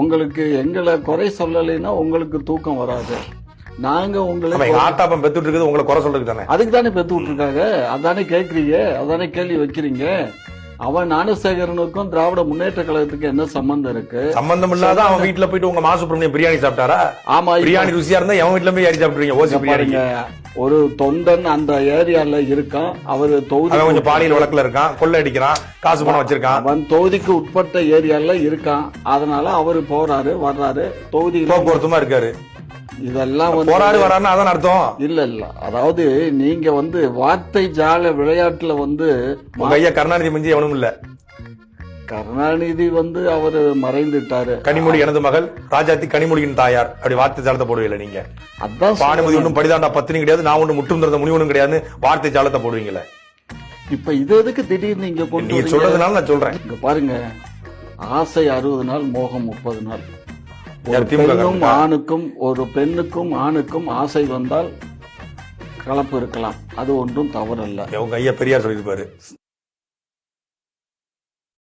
உங்களுக்கு எங்களை குறை சொல்லலைன்னா உங்களுக்கு தூக்கம் வராது. நாங்க உங்களுக்கு ஆட்டாப்பம் பெத்துட்டு இருக்குது உங்களை குறை சொல்றதுக்கு தானே. அதுக்கு தானே பெத்து விட்டுருக்காங்க. அதானே கேக்குறீங்க, அதானே கேள்வி வைக்கிறீங்க. அவன் ஞானசேகரனுக்கும் திராவிட முன்னேற்ற கழகத்துக்கு என்ன சம்பந்தம் இருக்கு? சம்பந்தம் இல்லாத அவன் வீட்டுல போயிட்டு உங்க மாசுப்பிரமணியம் பிரியாணி சாப்பிட்டாரா? ஆமா, பிரியாணி ருசியா இருந்தா எவன் வீட்டுல போய் யாரி சாப்பிட்டுருவீங்க? ஓசி பிரியாணி. ஒரு தொண்டன் அந்த ஏரியால இருக்கான். அவரு தொகுதி கொஞ்சம் பாலியல் வழக்குல இருக்கான், கொள்ளை அடிக்கிறான், காசு பணம் வச்சிருக்கான். அவன் தொகுதிக்கு உட்பட்ட ஏரியால இருக்கான். அதனால அவரு போறாரு வர்றாரு, தொகுதி போக்குவரத்துமா இருக்காரு. இதெல்லாம் போராடு வரான்னு அதான் அர்த்தம். இல்ல அதாவது நீங்க வார்த்தை ஜால விளையாட்டுல உங்க ஐயா கருணாநிதி மிஞ்சி எவனும் இல்ல. கருணாநிதி அவரு மறைந்துட்டாரு. கனிமொழி எனது மகள், ராஜாத்தி கனிமொழியின் தாயார், அப்படி வார்த்தை ஜாலத்தை போடுவீங்களா நீங்க? அதான் பானுமதி ஒன்றும் படிதாண்டா பத்தினி கிடையாது, நான் ஒண்ணு முட்டும் திறந்த முனிவனும் கிடையாது, வார்த்தை ஜாலத்தை போடுவீங்களா? இப்ப இது எதுக்கு திடீர்னு நீங்க கொண்டு சொல்றதுனால நான் சொல்றேன். இங்க பாருங்க, ஆசை 60 நாள், மோகம் 30 நாள். ஒரு பெண்ணுக்கும் ஆணுக்கும் ஆசை வந்தால் கலப்பு இருக்கலாம், அது ஒன்றும் தவறல்ல. உங்க ஐயா பெரியார் சொல்லியிருப்பாரு.